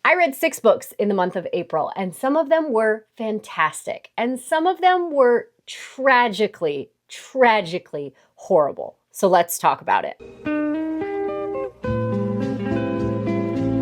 I read 6 books in the month of April, and some of them were fantastic, and some of them were tragically horrible. So let's talk about it.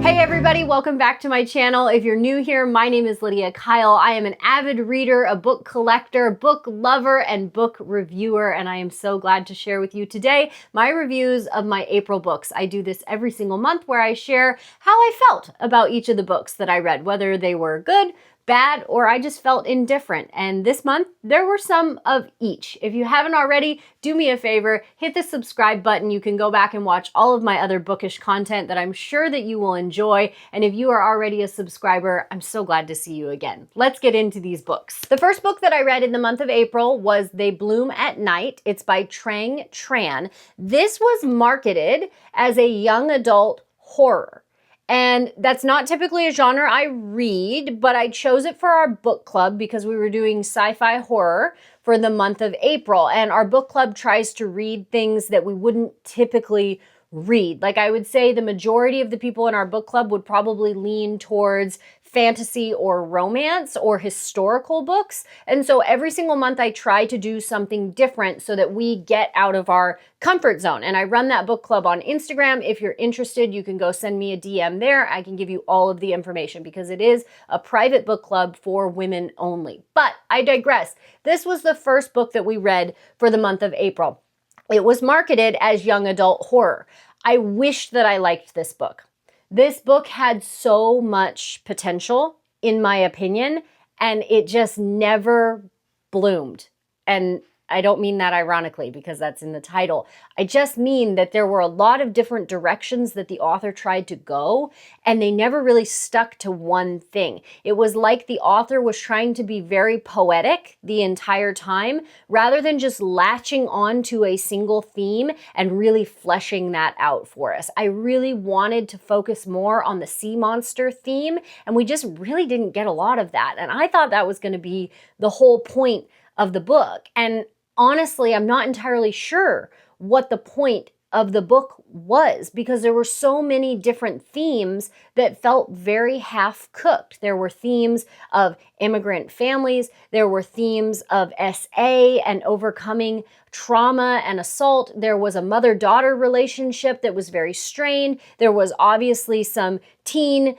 Hey everybody, welcome back to my channel. If you're new here, my name is Lydia Kyle. I am an avid reader, a book collector, book lover, and book reviewer, and I am so glad to share with you today my reviews of my April books. I do this every single month where I share how I felt about each of the books that I read, whether they were good, bad, or I just felt indifferent. And this month, there were some of each. If you haven't already, do me a favor, hit the subscribe button. You can go back and watch all of my other bookish content that I'm sure that you will enjoy. And if you are already a subscriber, I'm so glad to see you again. Let's get into these books. The first book that I read in the month of April was They Bloom at Night. It's by Trang Tran. This was marketed as a young adult horror. And that's not typically a genre I read, but I chose it for our book club because we were doing sci-fi horror for the month of April. And our book club tries to read things that we wouldn't typically read. Like I would say the majority of the people in our book club would probably lean towards fantasy or romance or historical books. And so every single month I try to do something different so that we get out of our comfort zone. And I run that book club on Instagram. If you're interested, you can go send me a DM there. I can give you all of the information because it is a private book club for women only. But I digress. This was the first book that we read for the month of April. It was marketed as young adult horror. I wish that I liked this book. This book had so much potential, in my opinion, and it just never bloomed. And I don't mean that ironically because that's in the title. I just mean that there were a lot of different directions that the author tried to go, and they never really stuck to one thing. It was like the author was trying to be very poetic the entire time, rather than just latching on to a single theme and really fleshing that out for us. I really wanted to focus more on the sea monster theme, and we just really didn't get a lot of that. And I thought that was going to be the whole point of the book. And honestly, I'm not entirely sure what the point of the book was because there were so many different themes that felt very half-cooked. There were themes of immigrant families. There were themes of SA and overcoming trauma and assault. There was a mother-daughter relationship that was very strained. There was obviously some teen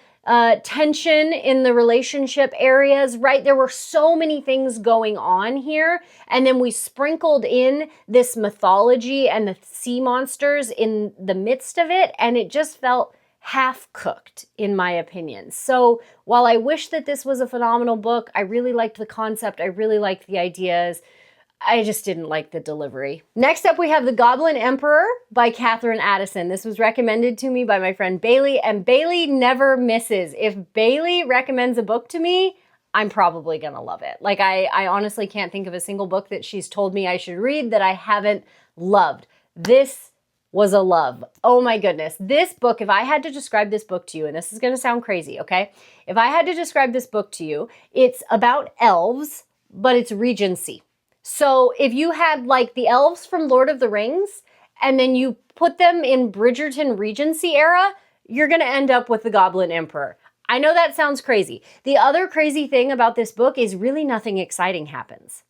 tension in the relationship areas, right? There were so many things going on here. And then we sprinkled in this mythology and the sea monsters in the midst of it. And it just felt half-cooked, in my opinion. So while I wish that this was a phenomenal book, I really liked the concept. I really liked the ideas. I just didn't like the delivery. Next up, we have The Goblin Emperor by Catherine Addison. This was recommended to me by my friend Bailey, and Bailey never misses. If Bailey recommends a book to me, I'm probably gonna love it. Like I honestly can't think of a single book that she's told me I should read that I haven't loved. This was a love. Oh my goodness. This book, if I had to describe this book to you, and this is gonna sound crazy, okay? If I had to describe this book to you, it's about elves, but it's Regency. So if you had like the elves from Lord of the Rings and then you put them in Bridgerton Regency era, you're going to end up with the Goblin Emperor. I know that sounds crazy. The other crazy thing about this book is really nothing exciting happens.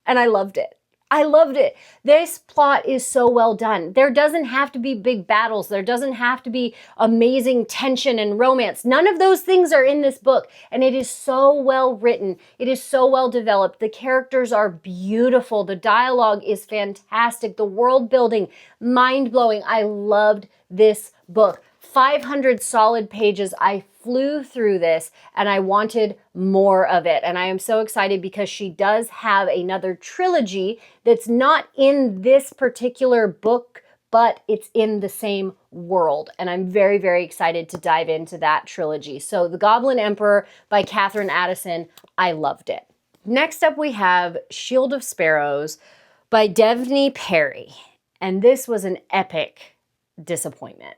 And I loved it. I loved it. This plot is so well done. There doesn't have to be big battles. There doesn't have to be amazing tension and romance. None of those things are in this book. And it is so well written. It is so well developed. The characters are beautiful. The dialogue is fantastic. The world building, mind-blowing. I loved this book. 500 solid pages. I flew through this and I wanted more of it. And I am so excited because she does have another trilogy that's not in this particular book, but it's in the same world. And I'm very, very excited to dive into that trilogy. So The Goblin Emperor by Catherine Addison, I loved it. Next up we have Shield of Sparrows by Devney Perry. And this was an epic disappointment.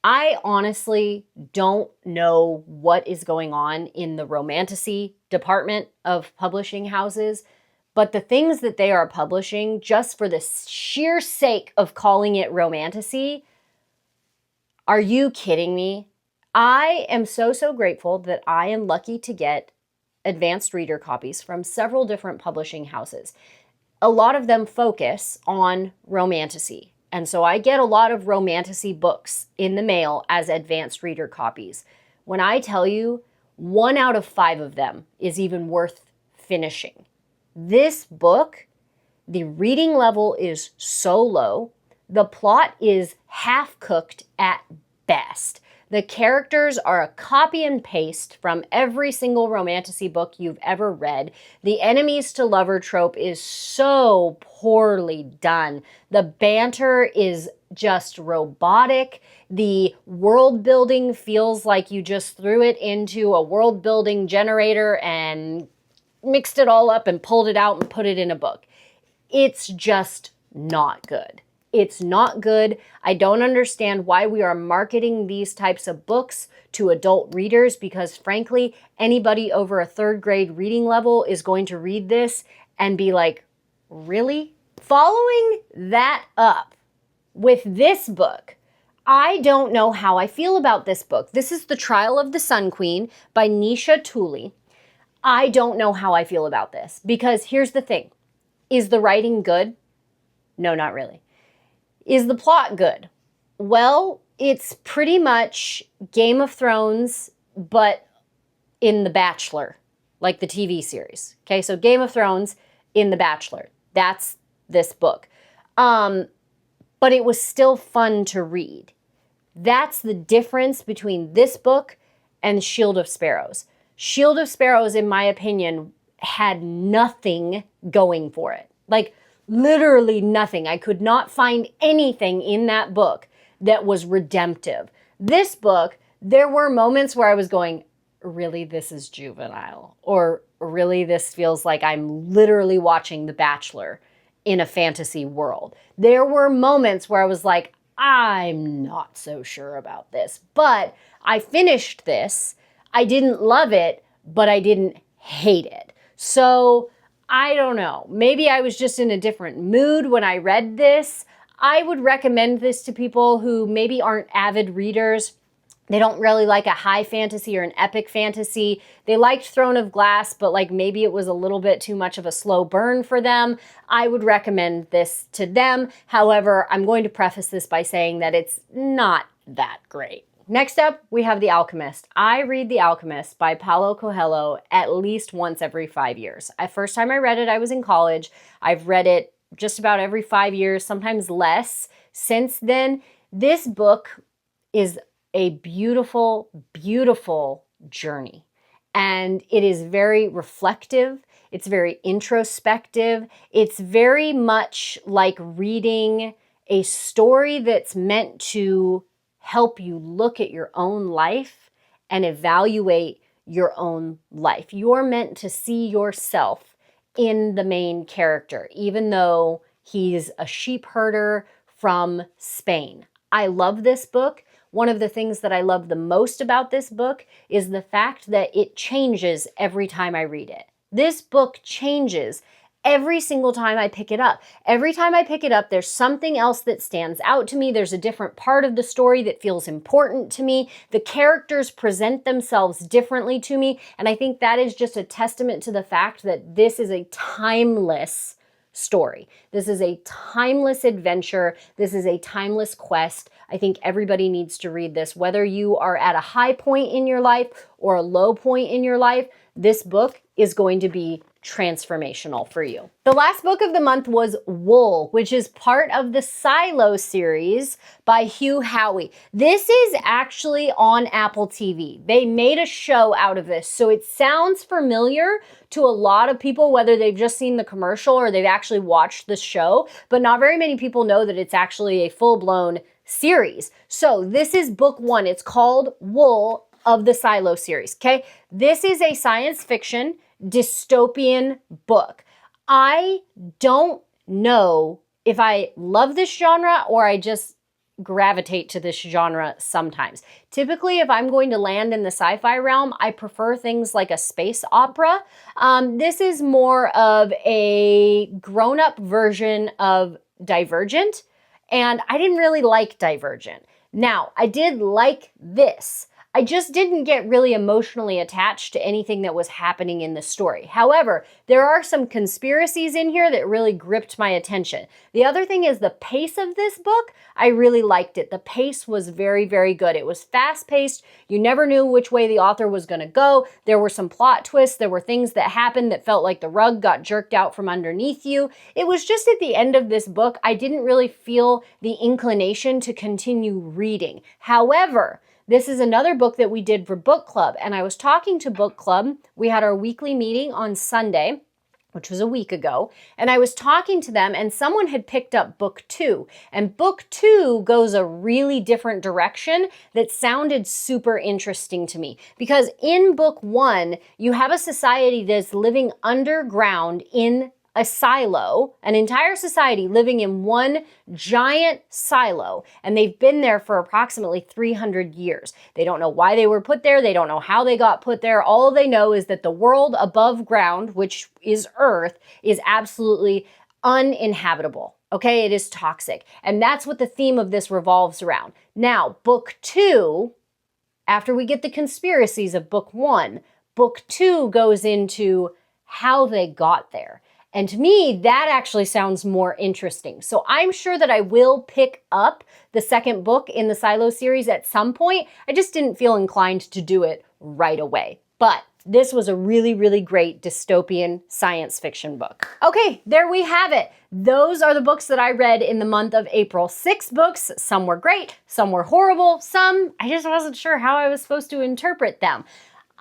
I honestly don't know what is going on in the romantasy department of publishing houses, but the things that they are publishing just for the sheer sake of calling it romantasy, are you kidding me? I am so grateful that I am lucky to get advanced reader copies from several different publishing houses. A lot of them focus on romantasy. And so I get a lot of romantasy books in the mail as advanced reader copies. When I tell you, 1 out of 5 of them is even worth finishing. This book, the reading level is so low. The plot is half-cooked at best. The characters are a copy and paste from every single romantasy book you've ever read. The enemies to lover trope is so poorly done. The banter is just robotic. The world building feels like you just threw it into a world building generator and mixed it all up and pulled it out and put it in a book. It's just not good. It's not good. I don't understand why we are marketing these types of books to adult readers, because frankly, anybody over a 3rd grade reading level is going to read this and be like, really? Following that up with this book, I don't know how I feel about this book. This is The Trial of the Sun Queen by Nisha Tooley. I don't know how I feel about this, because here's the thing. Is the writing good? No, not really. Is the plot good? Well, it's pretty much Game of Thrones, but in The Bachelor, like the TV series. Okay, so Game of Thrones in The Bachelor. That's this book. But it was still fun to read. That's the difference between this book and Shield of Sparrows. Shield of Sparrows, in my opinion, had nothing going for it. Like, literally nothing. I could not find anything in that book that was redemptive. This book, there were moments where I was going, really, this is juvenile? Or really, this feels like I'm literally watching The Bachelor in a fantasy world. There were moments where I was like, I'm not so sure about this. But I finished this. I didn't love it, but I didn't hate it. So I don't know. Maybe I was just in a different mood when I read this. I would recommend this to people who maybe aren't avid readers. They don't really like a high fantasy or an epic fantasy. They liked Throne of Glass, but like maybe it was a little bit too much of a slow burn for them. I would recommend this to them. However, I'm going to preface this by saying that it's not that great. Next up, we have The Alchemist. I read The Alchemist by Paulo Coelho at least once every 5 years. First time I read it, I was in college. I've read it just about every 5 years, sometimes less. Since then, this book is a beautiful, beautiful journey. And it is very reflective. It's very introspective. It's very much like reading a story that's meant to help you look at your own life and evaluate your own life. You're meant to see yourself in the main character, even though he's a sheep herder from Spain. I love this book. One of the things that I love the most about this book is the fact that it changes every time I read it. This book changes every single time I pick it up. Every time I pick it up, there's something else that stands out to me. There's a different part of the story that feels important to me. The characters present themselves differently to me. And I think that is just a testament to the fact that this is a timeless story. This is a timeless adventure. This is a timeless quest. I think everybody needs to read this. Whether you are at a high point in your life or a low point in your life, this book is going to be transformational for you. The last book of the month was Wool, which is part of the Silo series by Hugh Howey. This is actually on Apple TV. They made a show out of this, so it sounds familiar to a lot of people, whether they've just seen the commercial or they've actually watched the show, but not very many people know that it's actually a full-blown series. So this is book 1. It's called Wool of the Silo series, okay? This is a science fiction dystopian book. I don't know if I love this genre or I just gravitate to this genre sometimes. Typically, if I'm going to land in the sci-fi realm, I prefer things like a space opera. This is more of a grown-up version of Divergent, and I didn't really like Divergent. Now, I did like this. I just didn't get really emotionally attached to anything that was happening in the story. However, there are some conspiracies in here that really gripped my attention. The other thing is the pace of this book. I really liked it. The pace was very, very good. It was fast-paced. You never knew which way the author was going to go. There were some plot twists. There were things that happened that felt like the rug got jerked out from underneath you. It was just at the end of this book, I didn't really feel the inclination to continue reading. However, this is another book that we did for book club, and I was talking to book club. We had our weekly meeting on Sunday, which was a week ago, and I was talking to them, and someone had picked up book 2, and book 2 goes a really different direction that sounded super interesting to me, because in book 1, you have a society that's living underground in a silo, an entire society living in one giant silo, and they've been there for approximately 300 years. They don't know why they were put there. They don't know how they got put there. All they know is that the world above ground, which is Earth, is absolutely uninhabitable. Okay, it is toxic. And that's what the theme of this revolves around. Now, book 2, after we get the conspiracies of book 1, book 2 goes into how they got there. And to me, that actually sounds more interesting. So I'm sure that I will pick up the second book in the Silo series at some point. I just didn't feel inclined to do it right away. But this was a really, really great dystopian science fiction book. Okay, there we have it. Those are the books that I read in the month of April. 6 books. Some were great, some were horrible, some I just wasn't sure how I was supposed to interpret them.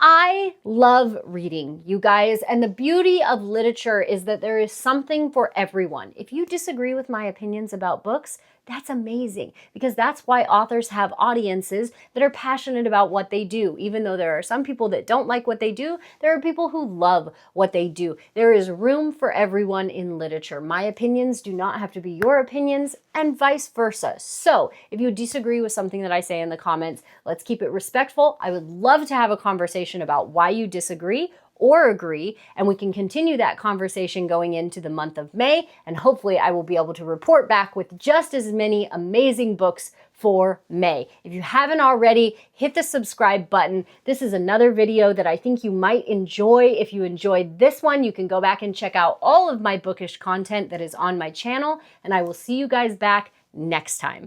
I love reading, you guys, and the beauty of literature is that there is something for everyone. If you disagree with my opinions about books, that's amazing, because that's why authors have audiences that are passionate about what they do. Even though there are some people that don't like what they do, there are people who love what they do. There is room for everyone in literature. My opinions do not have to be your opinions, and vice versa. So if you disagree with something that I say in the comments, let's keep it respectful. I would love to have a conversation about why you disagree or agree, and we can continue that conversation going into the month of May, and hopefully I will be able to report back with just as many amazing books for May. If you haven't already, hit the subscribe button. This is another video that I think you might enjoy. If you enjoyed this one, you can go back and check out all of my bookish content that is on my channel, and I will see you guys back next time.